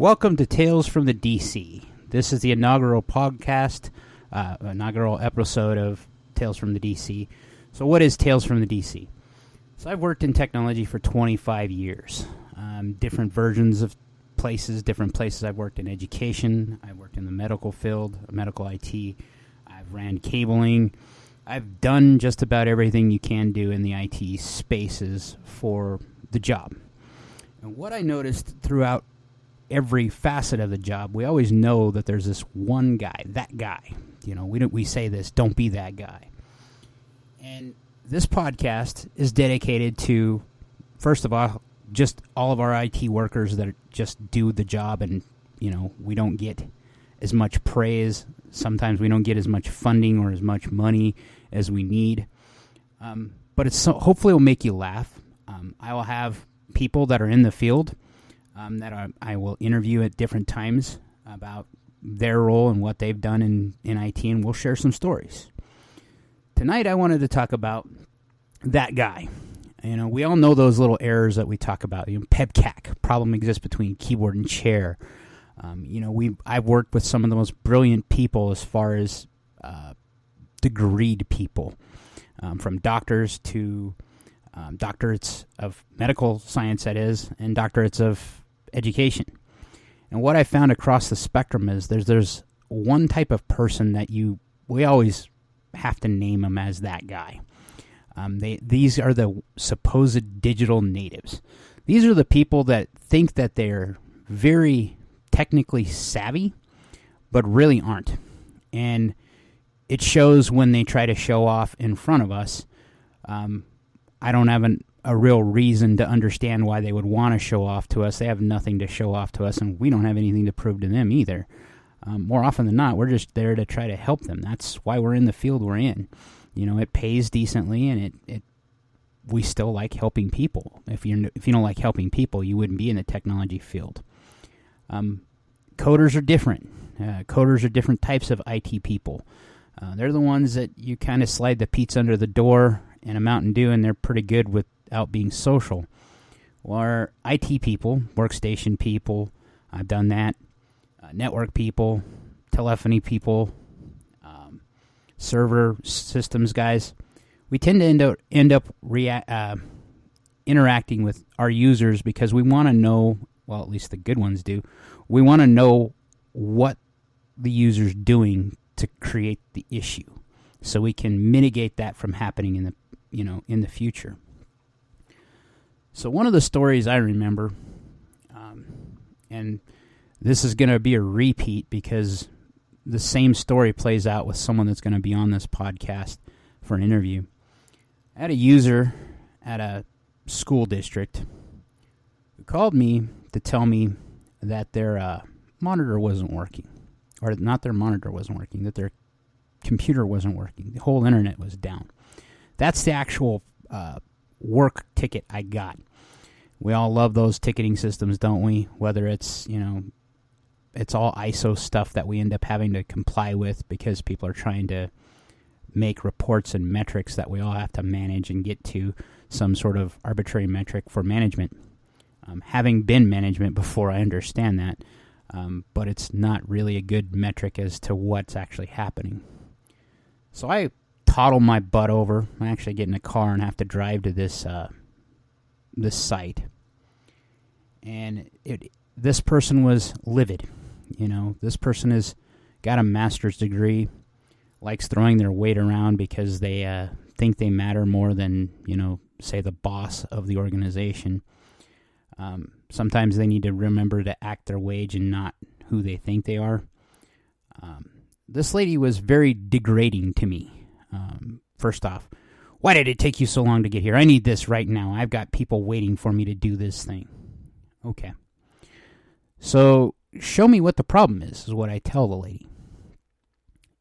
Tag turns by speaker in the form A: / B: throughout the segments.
A: Welcome to Tales from the DC. This is the inaugural podcast, inaugural episode of Tales from the DC. So what is Tales from the DC? So I've worked in technology for 25 years. Different versions of places, different places. I've worked in education. I've worked in the medical field, medical IT. I've ran cabling. I've done just about everything you can do in the IT spaces for the job. And what I noticed throughout every facet of the job, we always know that there's this one guy, that guy. You know, we say this, don't be that guy. And this podcast is dedicated to, first of all, just all of our IT workers that just do the job, and, you know, we don't get as much praise. Sometimes we don't get as much funding or as much money as we need. But hopefully it will make you laugh. I will have people that are in the field that I will interview at different times about their role and what they've done in IT, and we'll share some stories. Tonight I wanted to talk about that guy. You know, we all know those little errors that we talk about. You know, PEBCAC, problem exists between keyboard and chair. I've worked with some of the most brilliant people as far as degreed people, from doctors to doctorates of medical science, that is, and doctorates of education. And what I found across the spectrum is there's one type of person that we always have to name them as that guy. These are the supposed digital natives. These are the people that think that they're very technically savvy, but really aren't. And it shows when they try to show off in front of us. I don't have a real reason to understand why they would want to show off to us. They have nothing to show off to us, and we don't have anything to prove to them either. More often than not, we're just there to try to help them. That's why we're in the field we're in. You know, it pays decently, and we still like helping people. If you don't like helping people, you wouldn't be in the technology field. Coders are different. Coders are different types of IT people. They're the ones that you kind of slide the pizza under the door and a Mountain Dew, and they're pretty good without being social. Well, our IT people, workstation people, I've done that. Network people, telephony people, server systems guys. We tend to end up interacting with our users because we want to know, well, at least the good ones do, we want to know what the user's doing to create the issue, so we can mitigate that from happening in the future. So one of the stories I remember, and this is going to be a repeat because the same story plays out with someone that's going to be on this podcast for an interview. I had a user at a school district who called me to tell me that their monitor wasn't working. Or not their monitor wasn't working, that their computer wasn't working. The whole internet was down. That's the actual work ticket I got. We all love those ticketing systems, don't we? Whether it's, it's all ISO stuff that we end up having to comply with because people are trying to make reports and metrics that we all have to manage and get to some sort of arbitrary metric for management. Having been management before, I understand that. But it's not really a good metric as to what's actually happening. So I toddle my butt over. I actually get in a car and have to drive to this site. And this person was livid. This person has got a master's degree, likes throwing their weight around because they think they matter more than, say the boss of the organization. Sometimes they need to remember to act their wage and not who they think they are. This lady was very degrading to me. First off, why did it take you so long to get here? I need this right now. I've got people waiting for me to do this thing. Okay. So show me what the problem is what I tell the lady.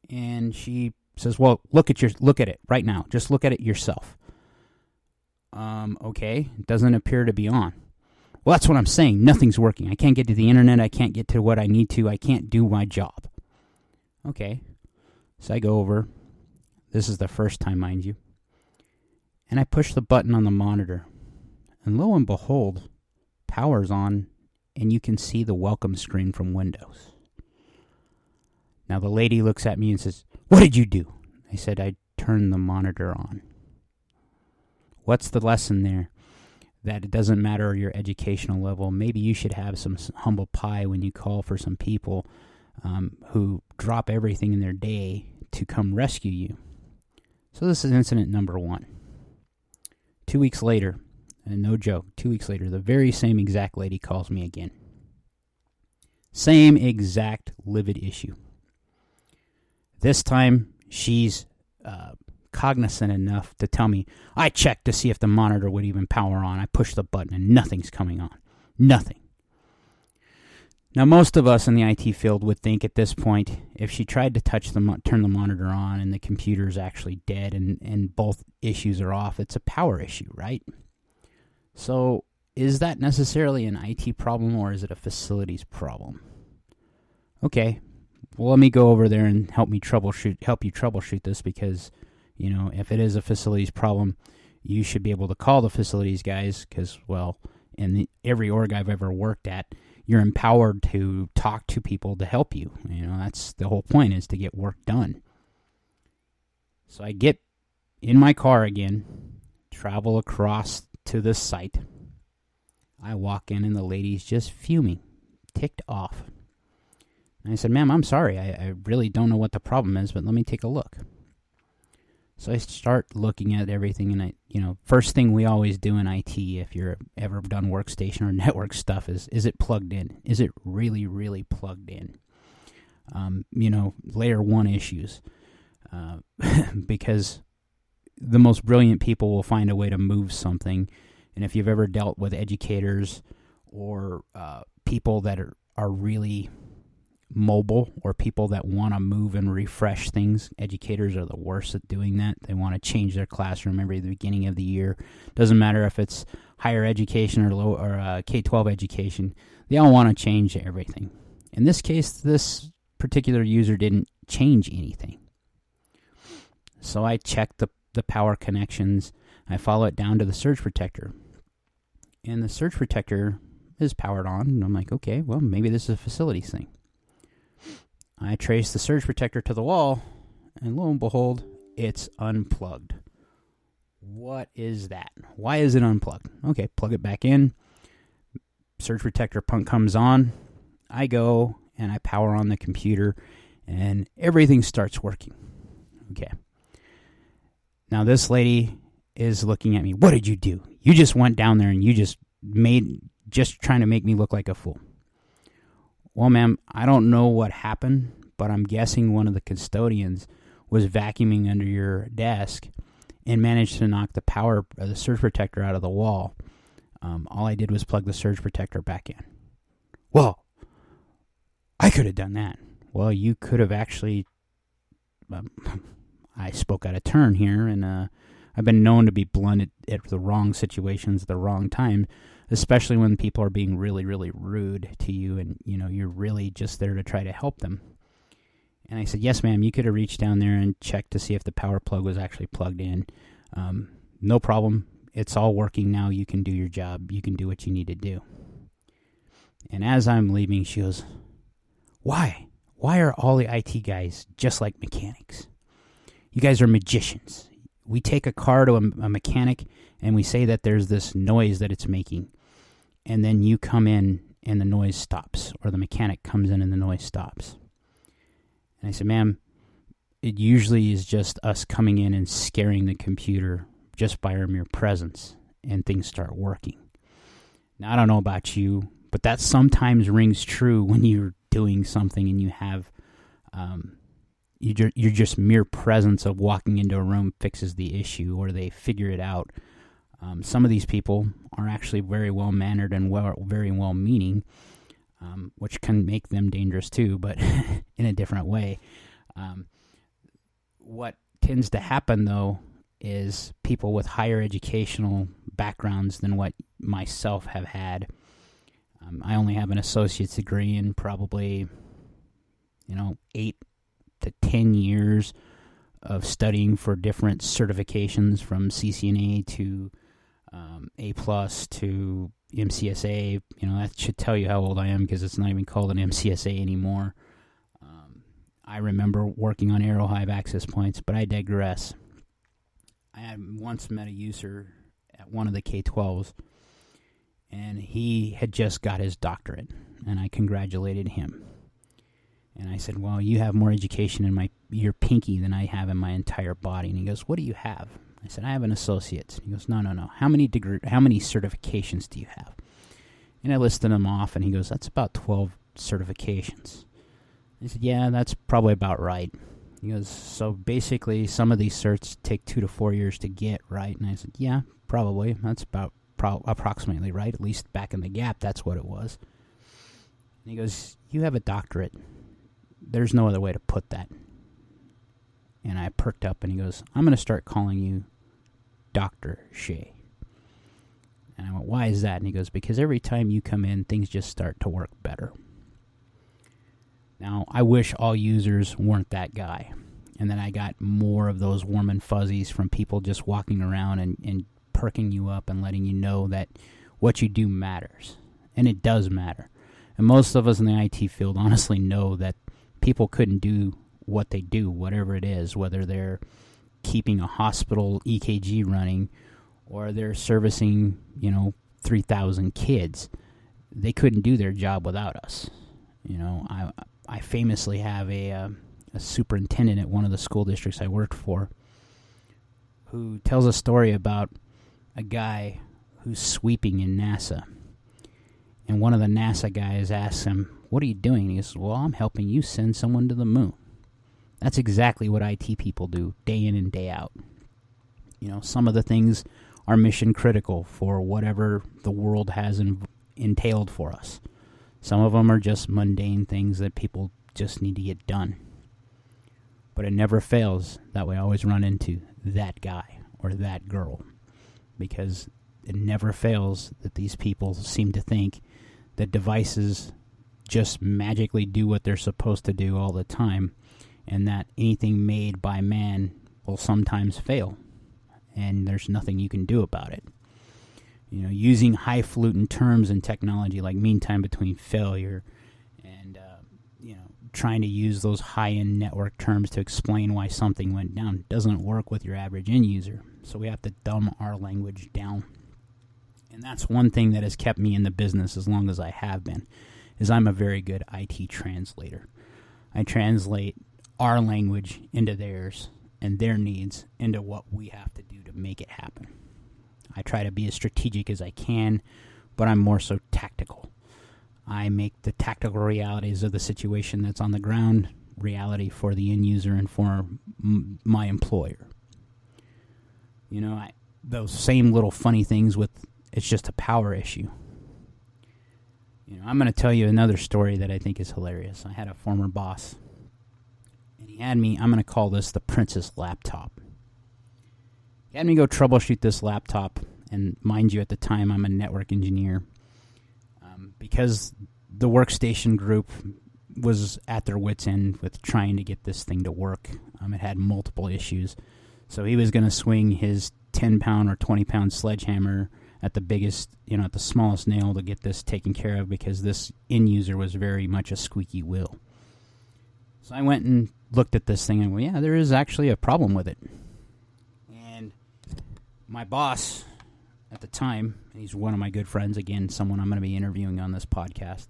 A: And she says, well, look at it right now. Just look at it yourself. Okay. It doesn't appear to be on. Well, that's what I'm saying. Nothing's working. I can't get to the internet. I can't get to what I need to. I can't do my job. Okay. So I go over. This is the first time, mind you. And I push the button on the monitor. And lo and behold, power's on and you can see the welcome screen from Windows. Now the lady looks at me and says, "What did you do?" I said, "I turned the monitor on." What's the lesson there? That it doesn't matter your educational level. Maybe you should have some humble pie when you call for some people who drop everything in their day to come rescue you. So this is incident number 1. 2 weeks later, and no joke, 2 weeks later, the very same exact lady calls me again. Same exact livid issue. This time, she's cognizant enough to tell me, "I checked to see if the monitor would even power on. I pushed the button and nothing's coming on. Nothing." Now, most of us in the IT field would think at this point, if she tried to turn the monitor on and the computer is actually dead and both issues are off, it's a power issue, right? So, is that necessarily an IT problem or is it a facilities problem? Okay, well, let me go over there and help you troubleshoot this, because if it is a facilities problem, you should be able to call the facilities guys because, well, in every org I've ever worked at, you're empowered to talk to people to help you. That's the whole point, is to get work done. So I get in my car again, travel across to this site. I walk in and the lady's just fuming, ticked off. And I said, "Ma'am, I'm sorry. I really don't know what the problem is, but let me take a look." So I start looking at everything, and first thing we always do in IT, if you're ever done workstation or network stuff, is it plugged in? Is it really, really plugged in? Layer 1 issues, because the most brilliant people will find a way to move something. And if you've ever dealt with educators or people that are really mobile, or people that want to move and refresh things, educators are the worst at doing that. They want to change their classroom every beginning of the year. Doesn't matter if it's higher education or K-12 education. They all want to change everything. In this case, this particular user didn't change anything. So I checked the power connections. I follow it down to the surge protector. And the surge protector is powered on. And I'm like, okay, well, maybe this is a facilities thing. I trace the surge protector to the wall, and lo and behold, it's unplugged. What is that? Why is it unplugged? Okay, plug it back in. Surge protector pump comes on. I go and I power on the computer, and everything starts working. Okay. Now this lady is looking at me. "What did you do? You just went down there and you just trying to make me look like a fool." "Well, ma'am, I don't know what happened, but I'm guessing one of the custodians was vacuuming under your desk and managed to knock the surge protector out of the wall. All I did was plug the surge protector back in." "Well, I could have done that." "Well, you could have actually..." I spoke out of turn here, and I've been known to be blunt at the wrong situations at the wrong time, especially when people are being really, really rude to you and, you're really just there to try to help them. And I said, "Yes, ma'am, you could have reached down there and checked to see if the power plug was actually plugged in. No problem. It's all working now. You can do your job. You can do what you need to do." And as I'm leaving, she goes, Why are all the IT guys just like mechanics? You guys are magicians. We take a car to a mechanic and we say that there's this noise that it's making. And then you come in and the noise stops, or the mechanic comes in and the noise stops. And I said, "Ma'am, it usually is just us coming in and scaring the computer just by our mere presence, and things start working." Now, I don't know about you, but that sometimes rings true when you're doing something and you have your just mere presence of walking into a room fixes the issue, or they figure it out. Some of these people are actually very well-mannered and very well-meaning, which can make them dangerous too, but in a different way. What tends to happen, though, is people with higher educational backgrounds than what myself have had. I only have an associate's degree in probably, 8 to 10 years of studying for different certifications, from CCNA to A+ to MCSA. That should tell you how old I am because it's not even called an MCSA anymore. I remember working on AeroHive access points, but I digress. I had once met a user at one of the K-12s, and he had just got his doctorate, and I congratulated him. And I said, well, you have more education in your pinky than I have in my entire body. And he goes, what do you have? I said, I have an associate's. He goes, no. How many certifications do you have? And I listed them off, and he goes, that's about 12 certifications. I said, yeah, that's probably about right. He goes, so basically some of these certs take 2 to 4 years to get, right? And I said, yeah, probably. That's about approximately right. At least back in the Gap, that's what it was. And he goes, you have a doctorate. There's no other way to put that. And I perked up, and he goes, I'm going to start calling you Dr. Shea. And I went, why is that? And he goes, because every time you come in, things just start to work better. Now, I wish all users weren't that guy. And then I got more of those warm and fuzzies from people just walking around and perking you up and letting you know that what you do matters. And it does matter. And most of us in the IT field honestly know that people couldn't do what they do, whatever it is, whether they're keeping a hospital EKG running or they're servicing, 3,000 kids. They couldn't do their job without us. I famously have a superintendent at one of the school districts I worked for who tells a story about a guy who's sweeping in NASA. And one of the NASA guys asks him, what are you doing? He says, well, I'm helping you send someone to the moon. That's exactly what IT people do day in and day out. Some of the things are mission critical for whatever the world has entailed for us. Some of them are just mundane things that people just need to get done. But it never fails that we always run into that guy or that girl, because it never fails that these people seem to think that devices just magically do what they're supposed to do all the time, and that anything made by man will sometimes fail, and there's nothing you can do about it. Using highfalutin terms in technology like mean time between failure and, trying to use those high-end network terms to explain why something went down doesn't work with your average end user. So we have to dumb our language down. And that's one thing that has kept me in the business as long as I have been, is I'm a very good IT translator. I translate our language into theirs and their needs into what we have to do to make it happen. I try to be as strategic as I can, but I'm more so tactical. I make the tactical realities of the situation that's on the ground reality for the end user and for my employer. Those same little funny things with it's just a power issue. I'm going to tell you another story that I think is hilarious. I had a former boss, and he had me, I'm going to call this the Princess laptop. He had me go troubleshoot this laptop, and mind you, at the time, I'm a network engineer. Because the workstation group was at their wits' end with trying to get this thing to work. It had multiple issues. So he was going to swing his 10-pound or 20-pound sledgehammer at the biggest, at the smallest nail to get this taken care of, because this end user was very much a squeaky wheel. So I went and looked at this thing and went, yeah, there is actually a problem with it. And my boss at the time, he's one of my good friends, again, someone I'm going to be interviewing on this podcast,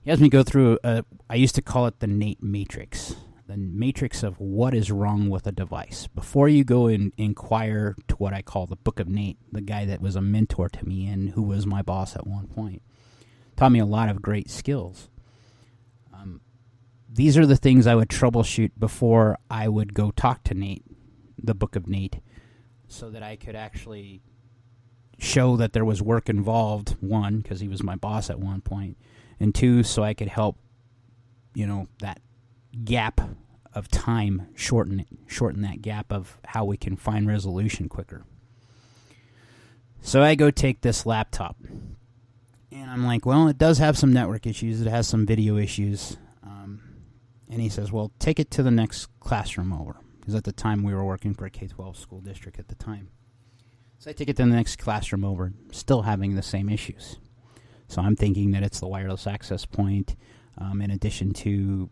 A: he has me go through, I used to call it the Nate Matrix, the matrix of what is wrong with a device. Before you go and inquire to what I call the Book of Nate, the guy that was a mentor to me and who was my boss at one point, taught me a lot of great skills. These are the things I would troubleshoot before I would go talk to Nate, the Book of Nate, so that I could actually show that there was work involved, one, because he was my boss at one point, and two, so I could help, that gap of time, shorten that gap of how we can find resolution quicker. So I go take this laptop, and I'm like, well, it does have some network issues, it has some video issues, and he says, well, take it to the next classroom over, because at the time we were working for a K-12 school district at the time. So I take it to the next classroom over, still having the same issues. So I'm thinking that it's the wireless access point, in addition to,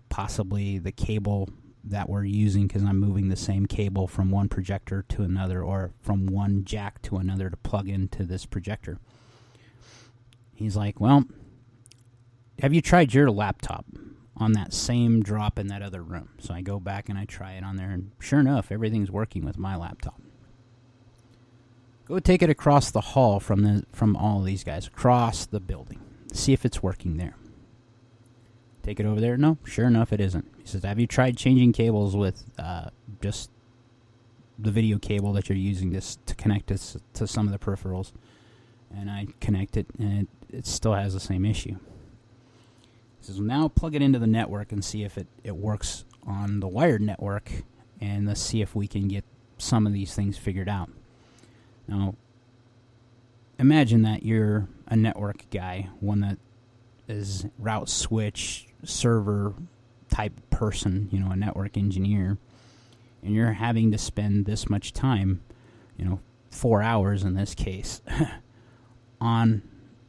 A: possibly the cable that we're using, because I'm moving the same cable from one projector to another, or from one jack to another to plug into this projector. He's like, well, have you tried your laptop on that same drop in that other room? So I go back and I try it on there, and sure enough, everything's working with my laptop. Go take it across the hall from all of these guys, across the building. See if it's working there. Take it over there. No, sure enough, it isn't. He says, have you tried changing cables with just the video cable that you're using to connect this to some of the peripherals? And I connect it, and it still has the same issue. He says, well, now plug it into the network and see if it works on the wired network, and let's see if we can get some of these things figured out. Now, imagine that you're a network guy, one that is route switch server type person, a network engineer, and you're having to spend this much time, 4 hours in this case, on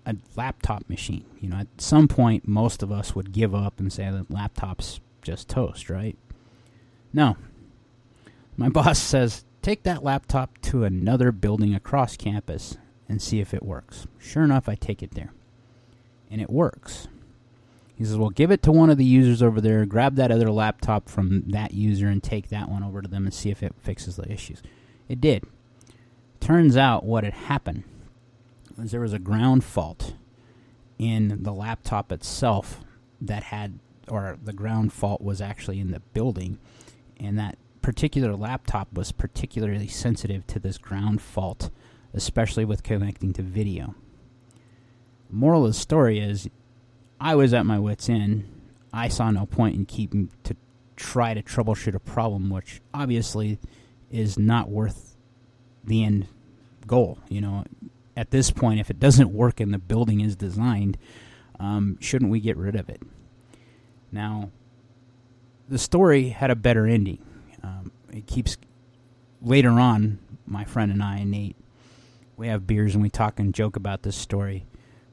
A: a laptop machine. At some point, most of us would give up and say that laptop's just toast, right? No. My boss says, take that laptop to another building across campus and see if it works. Sure enough, I take it there. And it works. He says, well, give it to one of the users over there, grab that other laptop from that user and take that one over to them and see if it fixes the issues. It did. Turns out what had happened was there was a ground fault in the laptop itself the ground fault was actually in the building, and that particular laptop was particularly sensitive to this ground fault, especially with connecting to video. Moral of the story is, I was at my wit's end. I saw no point in keeping to try to troubleshoot a problem, which obviously is not worth the end goal. At this point, if it doesn't work and the building is designed, shouldn't we get rid of it? Now, the story had a better ending. Later on, my friend and I, Nate, we have beers and we talk and joke about this story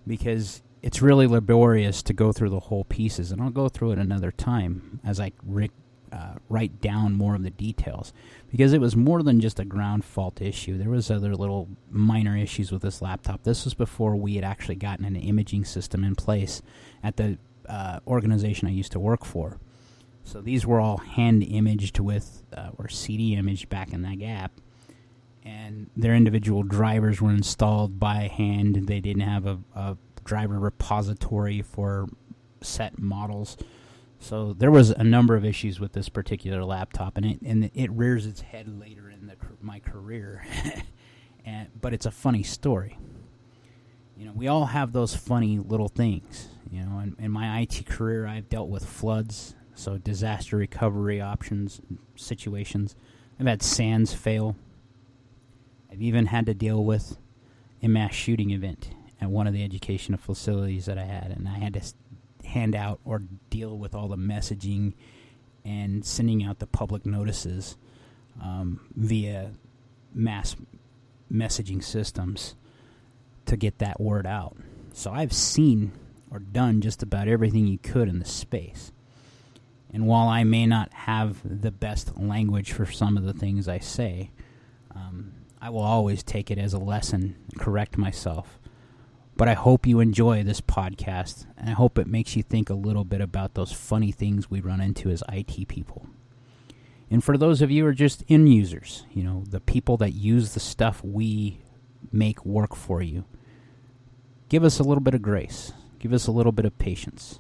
A: because it's really laborious to go through the whole pieces, and I'll go through it another time as I write down more of the details, because it was more than just a ground fault issue. There was other little minor issues with this laptop. This was before we had actually gotten an imaging system in place at the organization I used to work for. So these were all hand imaged with, or CD imaged back in that gap, and their individual drivers were installed by hand. They didn't have a driver repository for set models. So there was a number of issues with this particular laptop, and it rears its head later in my career. But it's a funny story. We all have those funny little things. In my IT career, I've dealt with floods, so disaster recovery options, situations. I've had SANs fail. I've even had to deal with a mass shooting event at one of the educational facilities that I had, and I had to hand out or deal with all the messaging and sending out the public notices via mass messaging systems to get that word out. So I've seen or done just about everything you could in this space. And while I may not have the best language for some of the things I say, I will always take it as a lesson, correct myself. But I hope you enjoy this podcast, and I hope it makes you think a little bit about those funny things we run into as IT people. And for those of you who are just end users, the people that use the stuff we make work for you, give us a little bit of grace. Give us a little bit of patience.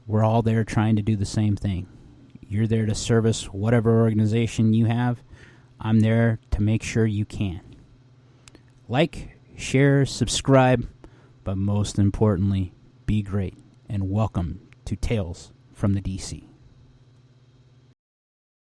A: We're all there trying to do the same thing. You're there to service whatever organization you have. I'm there to make sure you can. Like, share, subscribe, but most importantly, be great, and welcome to Tales from the DC.